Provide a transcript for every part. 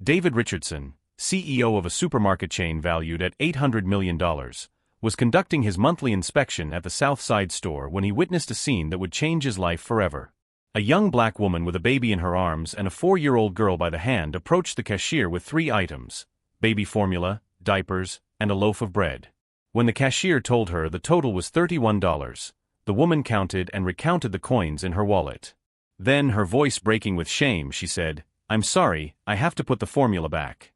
David Richardson, CEO of a supermarket chain valued at $800 million, was conducting his monthly inspection at the South Side store when he witnessed a scene that would change his life forever. A young black woman with a baby in her arms and a 4-year-old girl by the hand approached the cashier with 3 items: baby formula, diapers, and a loaf of bread. When the cashier told her the total was $31, the woman counted and recounted the coins in her wallet. Then, her voice breaking with shame, she said, "I'm sorry, I have to put the formula back."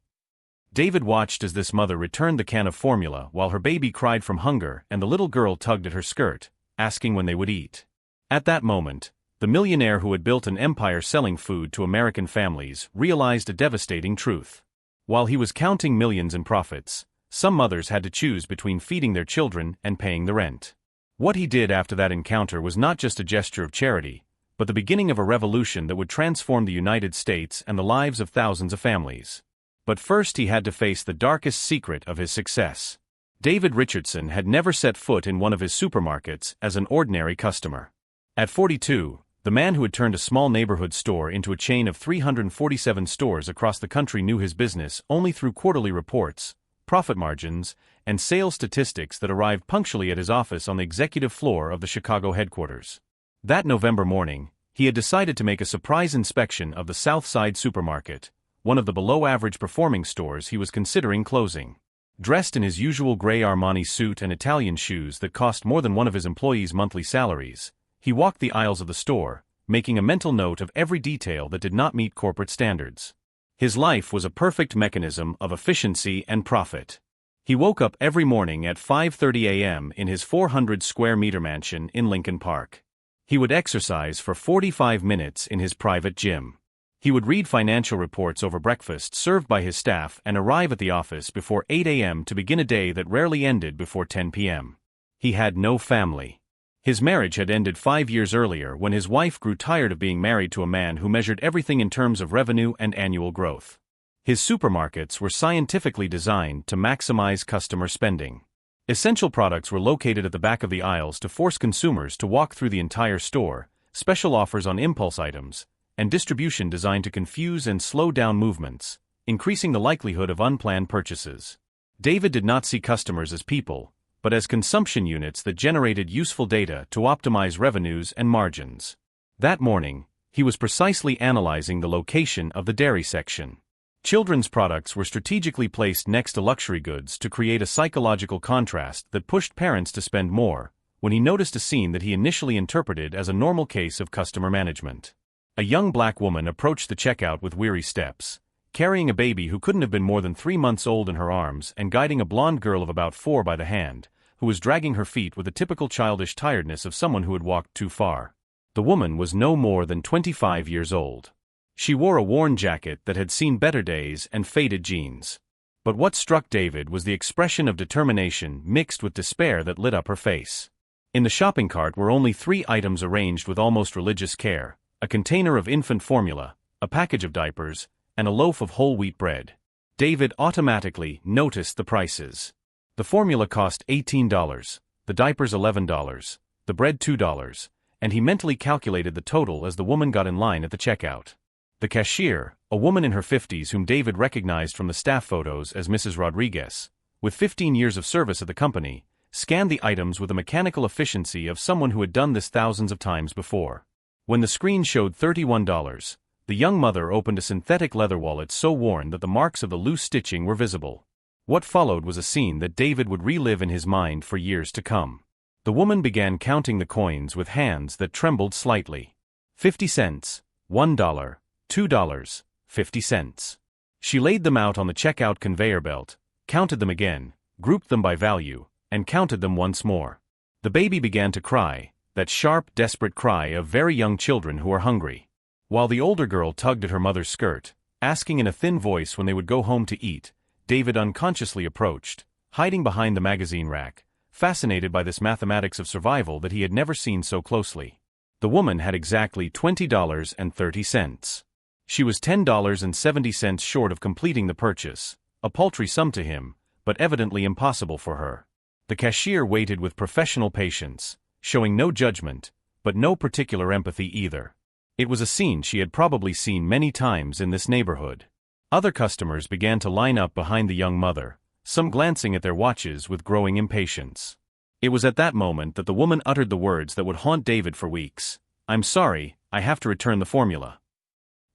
David watched as this mother returned the can of formula while her baby cried from hunger and the little girl tugged at her skirt, asking when they would eat. At that moment, the millionaire who had built an empire selling food to American families realized a devastating truth. While he was counting millions in profits, some mothers had to choose between feeding their children and paying the rent. What he did after that encounter was not just a gesture of charity, but the beginning of a revolution that would transform the United States and the lives of thousands of families. But first he had to face the darkest secret of his success. David Richardson had never set foot in one of his supermarkets as an ordinary customer. At 42, the man who had turned a small neighborhood store into a chain of 347 stores across the country knew his business only through quarterly reports, profit margins, and sales statistics that arrived punctually at his office on the executive floor of the Chicago headquarters. That November morning, he had decided to make a surprise inspection of the South Side supermarket, one of the below-average performing stores he was considering closing. Dressed in his usual gray Armani suit and Italian shoes that cost more than one of his employees' monthly salaries, he walked the aisles of the store, making a mental note of every detail that did not meet corporate standards. His life was a perfect mechanism of efficiency and profit. He woke up every morning at 5:30 a.m. in his 400-square-meter mansion in Lincoln Park. He would exercise for 45 minutes in his private gym. He would read financial reports over breakfast served by his staff and arrive at the office before 8 a.m. to begin a day that rarely ended before 10 p.m. He had no family. His marriage had ended 5 years earlier when his wife grew tired of being married to a man who measured everything in terms of revenue and annual growth. His supermarkets were scientifically designed to maximize customer spending. Essential products were located at the back of the aisles to force consumers to walk through the entire store, special offers on impulse items, and distribution designed to confuse and slow down movements, increasing the likelihood of unplanned purchases. David did not see customers as people, but as consumption units that generated useful data to optimize revenues and margins. That morning, he was precisely analyzing the location of the dairy section. Children's products were strategically placed next to luxury goods to create a psychological contrast that pushed parents to spend more, when he noticed a scene that he initially interpreted as a normal case of customer management. A young black woman approached the checkout with weary steps, carrying a baby who couldn't have been more than 3 months old in her arms and guiding a blonde girl of about 4 by the hand, who was dragging her feet with the typical childish tiredness of someone who had walked too far. The woman was no more than 25 years old. She wore a worn jacket that had seen better days and faded jeans. But what struck David was the expression of determination mixed with despair that lit up her face. In the shopping cart were only 3 items arranged with almost religious care: a container of infant formula, a package of diapers, and a loaf of whole wheat bread. David automatically noticed the prices. The formula cost $18, the diapers $11, the bread $2, and he mentally calculated the total as the woman got in line at the checkout. The cashier, a woman in her 50s whom David recognized from the staff photos as Mrs. Rodriguez, with 15 years of service at the company, scanned the items with the mechanical efficiency of someone who had done this thousands of times before. When the screen showed $31, the young mother opened a synthetic leather wallet so worn that the marks of the loose stitching were visible. What followed was a scene that David would relive in his mind for years to come. The woman began counting the coins with hands that trembled slightly. 50 cents, $1, $2, 50 cents. She laid them out on the checkout conveyor belt, counted them again, grouped them by value, and counted them once more. The baby began to cry, that sharp, desperate cry of very young children who are hungry. While the older girl tugged at her mother's skirt, asking in a thin voice when they would go home to eat, David unconsciously approached, hiding behind the magazine rack, fascinated by this mathematics of survival that he had never seen so closely. The woman had exactly $20.30. She was $10.70 short of completing the purchase, a paltry sum to him, but evidently impossible for her. The cashier waited with professional patience, showing no judgment, but no particular empathy either. It was a scene she had probably seen many times in this neighborhood. Other customers began to line up behind the young mother, some glancing at their watches with growing impatience. It was at that moment that the woman uttered the words that would haunt David for weeks. "I'm sorry, I have to return the formula."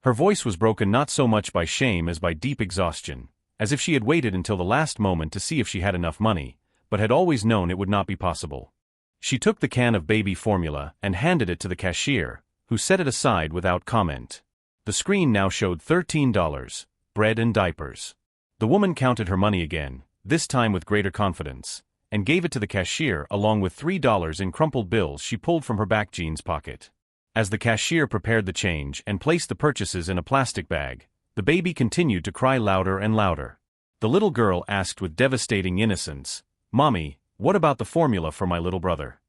Her voice was broken not so much by shame as by deep exhaustion, as if she had waited until the last moment to see if she had enough money, but had always known it would not be possible. She took the can of baby formula and handed it to the cashier, who set it aside without comment. The screen now showed $13, bread and diapers. The woman counted her money again, this time with greater confidence, and gave it to the cashier along with $3 in crumpled bills she pulled from her back jeans pocket. As the cashier prepared the change and placed the purchases in a plastic bag, the baby continued to cry louder and louder. The little girl asked with devastating innocence, "Mommy, what about the formula for my little brother?"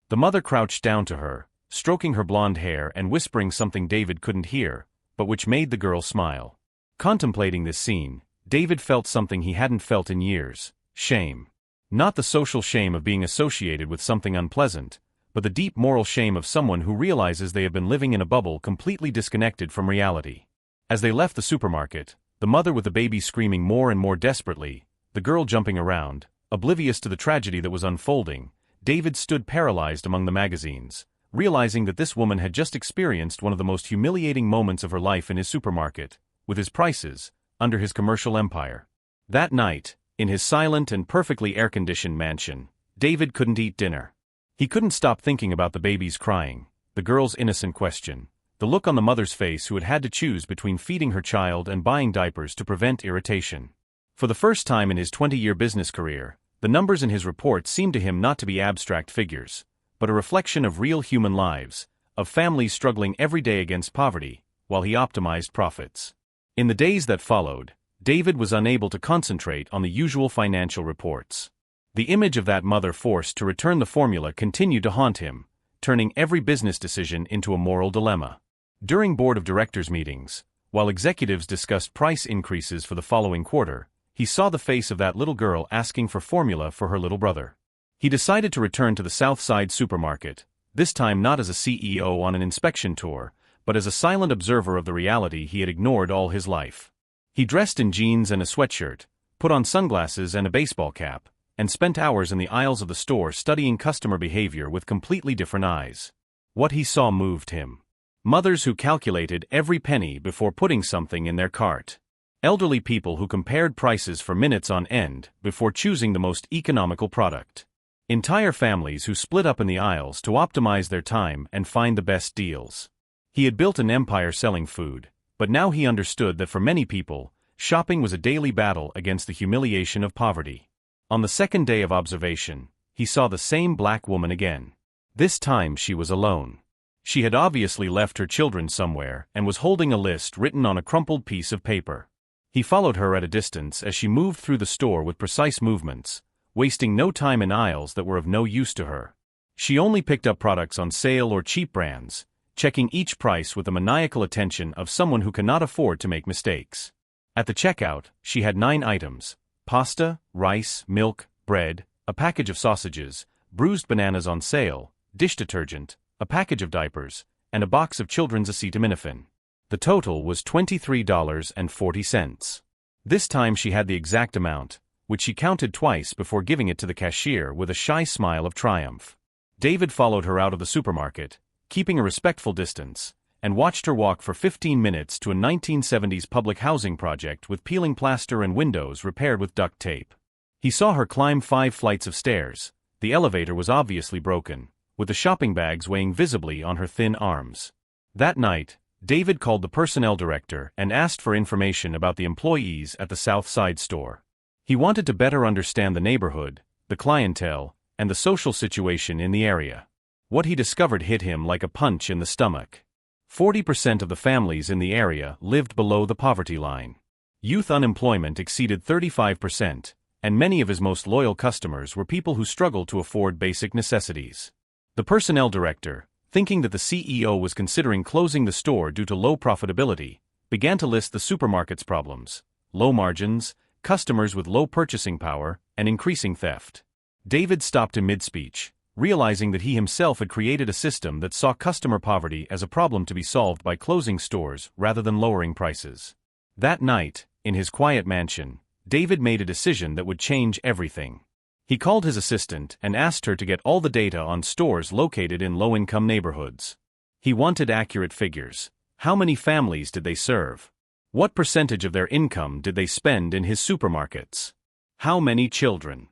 The mother crouched down to her, stroking her blonde hair and whispering something David couldn't hear, but which made the girl smile. Contemplating this scene, David felt something he hadn't felt in years: shame. Not the social shame of being associated with something unpleasant, but the deep moral shame of someone who realizes they have been living in a bubble completely disconnected from reality. As they left the supermarket, the mother with the baby screaming more and more desperately, the girl jumping around, oblivious to the tragedy that was unfolding, David stood paralyzed among the magazines, realizing that this woman had just experienced one of the most humiliating moments of her life in his supermarket, with his prices, under his commercial empire. That night, in his silent and perfectly air-conditioned mansion, David couldn't eat dinner. He couldn't stop thinking about the baby's crying, the girl's innocent question, the look on the mother's face who had had to choose between feeding her child and buying diapers to prevent irritation. For the first time in his 20-year business career, the numbers in his report seemed to him not to be abstract figures, but a reflection of real human lives, of families struggling every day against poverty, while he optimized profits. In the days that followed, David was unable to concentrate on the usual financial reports. The image of that mother forced to return the formula continued to haunt him, turning every business decision into a moral dilemma. During board of directors meetings, while executives discussed price increases for the following quarter, he saw the face of that little girl asking for formula for her little brother. He decided to return to the South Side supermarket, this time not as a CEO on an inspection tour, but as a silent observer of the reality he had ignored all his life. He dressed in jeans and a sweatshirt, put on sunglasses and a baseball cap, and spent hours in the aisles of the store studying customer behavior with completely different eyes. What he saw moved him. Mothers who calculated every penny before putting something in their cart. Elderly people who compared prices for minutes on end before choosing the most economical product. Entire families who split up in the aisles to optimize their time and find the best deals. He had built an empire selling food, but now he understood that for many people, shopping was a daily battle against the humiliation of poverty. On the second day of observation, he saw the same black woman again. This time she was alone. She had obviously left her children somewhere and was holding a list written on a crumpled piece of paper. He followed her at a distance as she moved through the store with precise movements, wasting no time in aisles that were of no use to her. She only picked up products on sale or cheap brands, checking each price with the maniacal attention of someone who cannot afford to make mistakes. At the checkout, she had 9 items: pasta, rice, milk, bread, a package of sausages, bruised bananas on sale, dish detergent, a package of diapers, and a box of children's acetaminophen. The total was $23.40. This time she had the exact amount, which she counted twice before giving it to the cashier with a shy smile of triumph. David followed her out of the supermarket, keeping a respectful distance, and watched her walk for 15 minutes to a 1970s public housing project with peeling plaster and windows repaired with duct tape. He saw her climb 5 flights of stairs. The elevator was obviously broken, with the shopping bags weighing visibly on her thin arms. That night, David called the personnel director and asked for information about the employees at the South Side store. He wanted to better understand the neighborhood, the clientele, and the social situation in the area. What he discovered hit him like a punch in the stomach. 40% of the families in the area lived below the poverty line. Youth unemployment exceeded 35%, and many of his most loyal customers were people who struggled to afford basic necessities. The personnel director, thinking that the CEO was considering closing the store due to low profitability, began to list the supermarket's problems: low margins, customers with low purchasing power, and increasing theft. David stopped in mid-speech, realizing that he himself had created a system that saw customer poverty as a problem to be solved by closing stores rather than lowering prices. That night, in his quiet mansion, David made a decision that would change everything. He called his assistant and asked her to get all the data on stores located in low-income neighborhoods. He wanted accurate figures. How many families did they serve? What percentage of their income did they spend in his supermarkets? How many children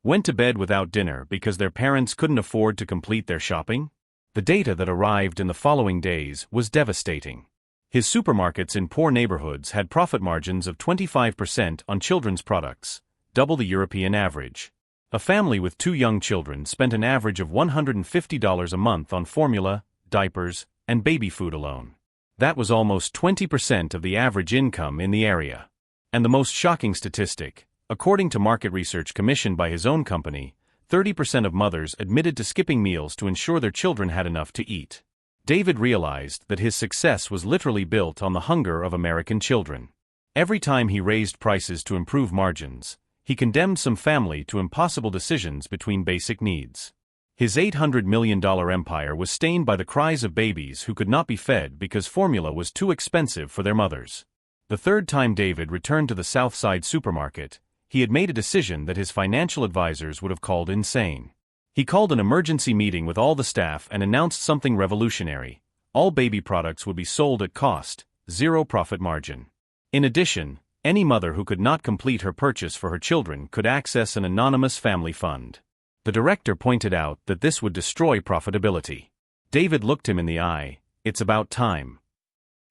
went to bed without dinner because their parents couldn't afford to complete their shopping? The data that arrived in the following days was devastating. His supermarkets in poor neighborhoods had profit margins of 25% on children's products, double the European average. A family with 2 young children spent an average of $150 a month on formula, diapers, and baby food alone. That was almost 20% of the average income in the area. And the most shocking statistic, according to market research commissioned by his own company, 30% of mothers admitted to skipping meals to ensure their children had enough to eat. David realized that his success was literally built on the hunger of American children. Every time he raised prices to improve margins, he condemned some family to impossible decisions between basic needs. His $800 million empire was stained by the cries of babies who could not be fed because formula was too expensive for their mothers. The third time David returned to the Southside supermarket, he had made a decision that his financial advisors would have called insane. He called an emergency meeting with all the staff and announced something revolutionary. All baby products would be sold at cost, zero profit margin. In addition, any mother who could not complete her purchase for her children could access an anonymous family fund. The director pointed out that this would destroy profitability. David looked him in the eye. It's about time.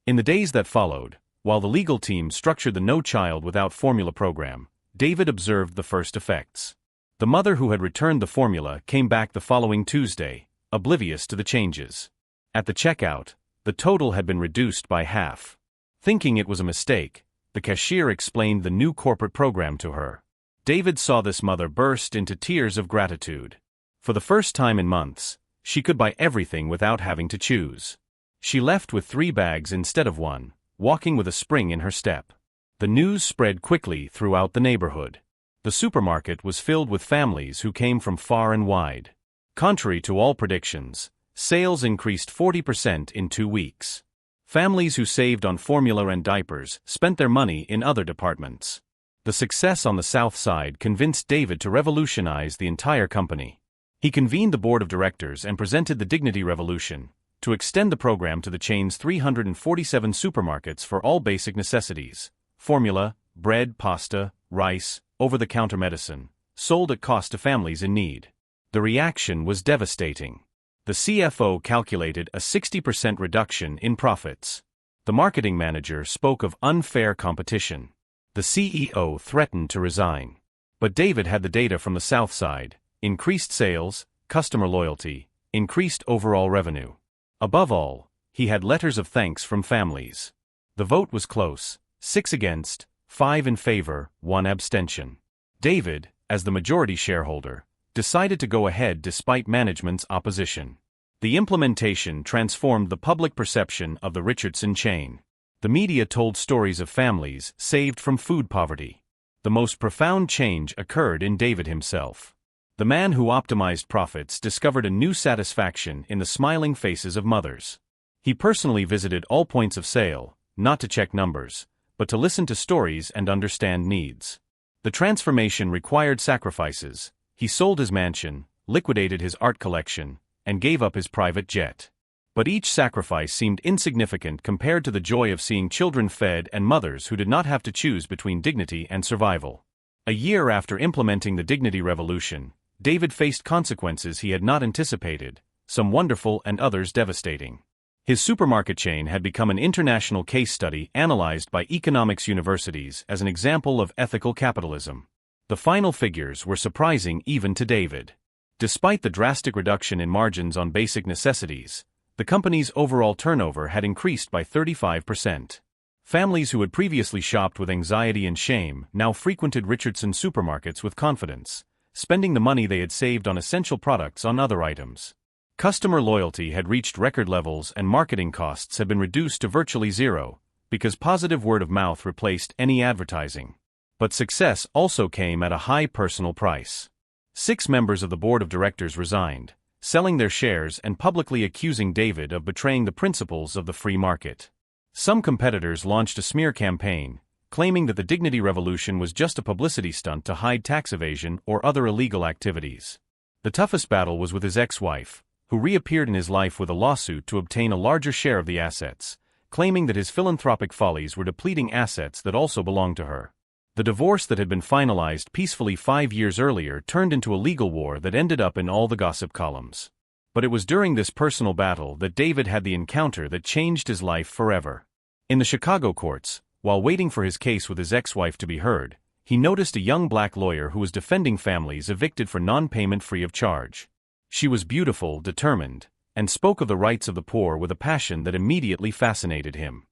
In the days that followed, while the legal team structured the No Child Without Formula program, David observed the first effects. The mother who had returned the formula came back the following Tuesday, oblivious to the changes. At the checkout, the total had been reduced by half. Thinking it was a mistake, the cashier explained the new corporate program to her. David saw this mother burst into tears of gratitude. For the first time in months, she could buy everything without having to choose. She left with 3 bags instead of 1, walking with a spring in her step. The news spread quickly throughout the neighborhood. The supermarket was filled with families who came from far and wide. Contrary to all predictions, sales increased 40% in 2 weeks. Families who saved on formula and diapers spent their money in other departments. The success on the South Side convinced David to revolutionize the entire company. He convened the board of directors and presented the Dignity Revolution, to extend the program to the chain's 347 supermarkets for all basic necessities: formula, bread, pasta, rice, over-the-counter medicine, sold at cost to families in need. The reaction was devastating. The CFO calculated a 60% reduction in profits. The marketing manager spoke of unfair competition. The CEO threatened to resign. But David had the data from the South Side: increased sales, customer loyalty, increased overall revenue. Above all, he had letters of thanks from families. The vote was close: 6 against, 5 in favor, 1 abstention. David, as the majority shareholder, decided to go ahead despite management's opposition. The implementation transformed the public perception of the Richardson chain. The media told stories of families saved from food poverty. The most profound change occurred in David himself. The man who optimized profits discovered a new satisfaction in the smiling faces of mothers. He personally visited all points of sale, not to check numbers, but to listen to stories and understand needs. The transformation required sacrifices. He sold his mansion, liquidated his art collection, and gave up his private jet. But each sacrifice seemed insignificant compared to the joy of seeing children fed and mothers who did not have to choose between dignity and survival. A year after implementing the Dignity Revolution, David faced consequences he had not anticipated, some wonderful and others devastating. His supermarket chain had become an international case study analyzed by economics universities as an example of ethical capitalism. The final figures were surprising even to David. Despite the drastic reduction in margins on basic necessities, the company's overall turnover had increased by 35%. Families who had previously shopped with anxiety and shame now frequented Richardson supermarkets with confidence, spending the money they had saved on essential products on other items. Customer loyalty had reached record levels and marketing costs had been reduced to virtually zero, because positive word of mouth replaced any advertising. But success also came at a high personal price. 6 members of the board of directors resigned, selling their shares and publicly accusing David of betraying the principles of the free market. Some competitors launched a smear campaign, claiming that the dignity revolution was just a publicity stunt to hide tax evasion or other illegal activities. The toughest battle was with his ex-wife, who reappeared in his life with a lawsuit to obtain a larger share of the assets, claiming that his philanthropic follies were depleting assets that also belonged to her. The divorce that had been finalized peacefully 5 years earlier turned into a legal war that ended up in all the gossip columns. But it was during this personal battle that David had the encounter that changed his life forever. In the Chicago courts, while waiting for his case with his ex-wife to be heard, he noticed a young black lawyer who was defending families evicted for non-payment free of charge. She was beautiful, determined, and spoke of the rights of the poor with a passion that immediately fascinated him.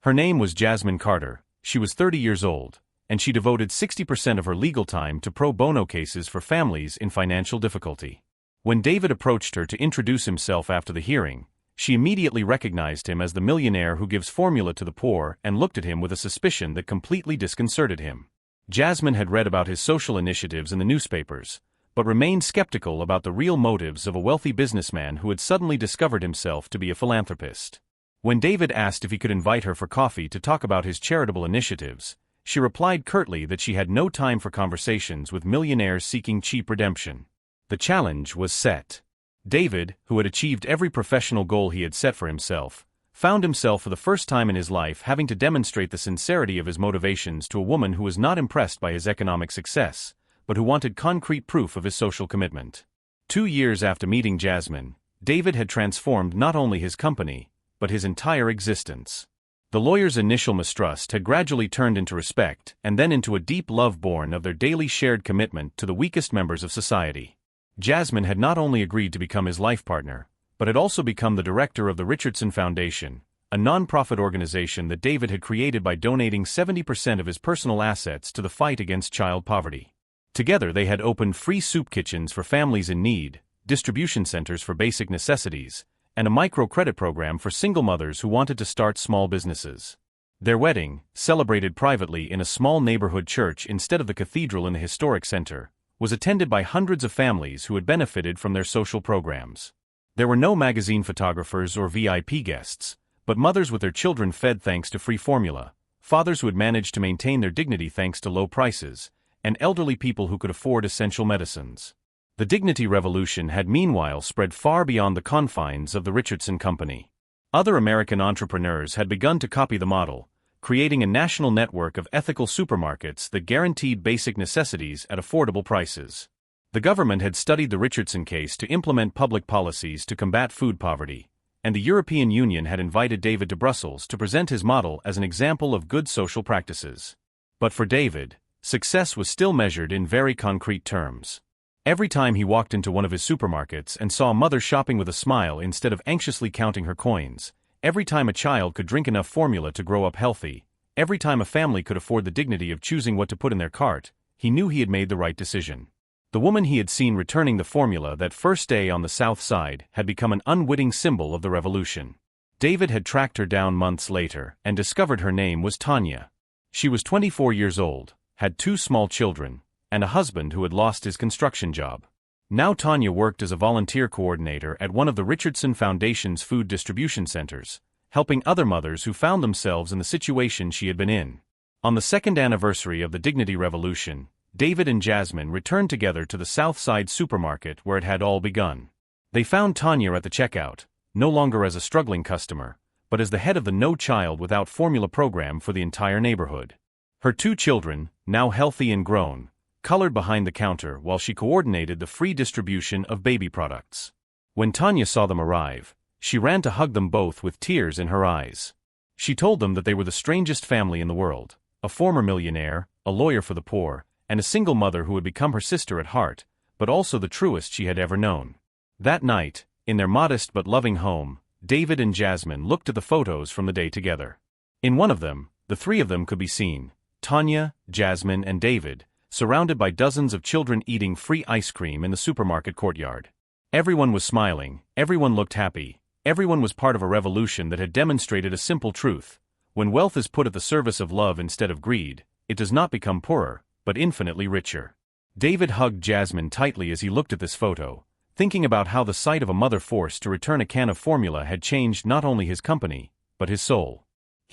Her name was Jasmine Carter. She was 30 years old, and she devoted 60% of her legal time to pro bono cases for families in financial difficulty. When David approached her to introduce himself after the hearing, she immediately recognized him as the millionaire who gives formula to the poor and looked at him with a suspicion that completely disconcerted him. Jasmine had read about his social initiatives in the newspapers, but remained skeptical about the real motives of a wealthy businessman who had suddenly discovered himself to be a philanthropist. When David asked if he could invite her for coffee to talk about his charitable initiatives, she replied curtly that she had no time for conversations with millionaires seeking cheap redemption. The challenge was set. David, who had achieved every professional goal he had set for himself, found himself for the first time in his life having to demonstrate the sincerity of his motivations to a woman who was not impressed by his economic success, but who wanted concrete proof of his social commitment. 2 years after meeting Jasmine, David had transformed not only his company, but his entire existence. The lawyer's initial mistrust had gradually turned into respect and then into a deep love born of their daily shared commitment to the weakest members of society. Jasmine had not only agreed to become his life partner, but had also become the director of the Richardson Foundation, a non-profit organization that David had created by donating 70% of his personal assets to the fight against child poverty. Together they had opened free soup kitchens for families in need, distribution centers for basic necessities, and a microcredit program for single mothers who wanted to start small businesses. Their wedding, celebrated privately in a small neighborhood church instead of the cathedral in the historic center, was attended by hundreds of families who had benefited from their social programs. There were no magazine photographers or VIP guests, but mothers with their children fed thanks to free formula, fathers who had managed to maintain their dignity thanks to low prices, and elderly people who could afford essential medicines. The dignity revolution had meanwhile spread far beyond the confines of the Richardson Company. Other American entrepreneurs had begun to copy the model, creating a national network of ethical supermarkets that guaranteed basic necessities at affordable prices. The government had studied the Richardson case to implement public policies to combat food poverty, and the European Union had invited David to Brussels to present his model as an example of good social practices. But for David, success was still measured in very concrete terms. Every time he walked into one of his supermarkets and saw a mother shopping with a smile instead of anxiously counting her coins, every time a child could drink enough formula to grow up healthy, every time a family could afford the dignity of choosing what to put in their cart, he knew he had made the right decision. The woman he had seen returning the formula that first day on the South Side had become an unwitting symbol of the revolution. David had tracked her down months later and discovered her name was Tanya. She was 24 years old, had 2 small children, and a husband who had lost his construction job. Now Tanya worked as a volunteer coordinator at one of the Richardson Foundation's food distribution centers, helping other mothers who found themselves in the situation she had been in. On the second anniversary of the Dignity Revolution, David and Jasmine returned together to the South Side supermarket where it had all begun. They found Tanya at the checkout, no longer as a struggling customer, but as the head of the No Child Without Formula program for the entire neighborhood. Her 2 children, now healthy and grown, colored behind the counter while she coordinated the free distribution of baby products. When Tanya saw them arrive, she ran to hug them both with tears in her eyes. She told them that they were the strangest family in the world, a former millionaire, a lawyer for the poor, and a single mother who had become her sister at heart, but also the truest she had ever known. That night, in their modest but loving home, David and Jasmine looked at the photos from the day together. In one of them, the 3 of them could be seen, Tanya, Jasmine, and David, surrounded by dozens of children eating free ice cream in the supermarket courtyard. Everyone was smiling, everyone looked happy, everyone was part of a revolution that had demonstrated a simple truth: when wealth is put at the service of love instead of greed, it does not become poorer, but infinitely richer. David hugged Jasmine tightly as he looked at this photo, thinking about how the sight of a mother forced to return a can of formula had changed not only his company, but his soul.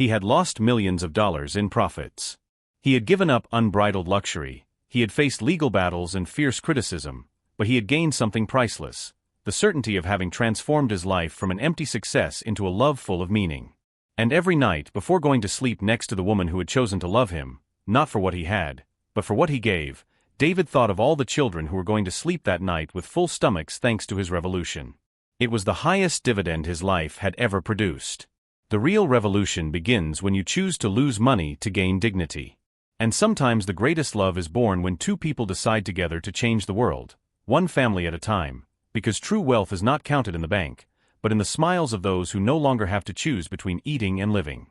He had lost millions of dollars in profits. He had given up unbridled luxury, he had faced legal battles and fierce criticism, but he had gained something priceless, the certainty of having transformed his life from an empty success into a love full of meaning. And every night, before going to sleep next to the woman who had chosen to love him, not for what he had, but for what he gave, David thought of all the children who were going to sleep that night with full stomachs thanks to his revolution. It was the highest dividend his life had ever produced. The real revolution begins when you choose to lose money to gain dignity. And sometimes the greatest love is born when two people decide together to change the world, one family at a time, because true wealth is not counted in the bank, but in the smiles of those who no longer have to choose between eating and living.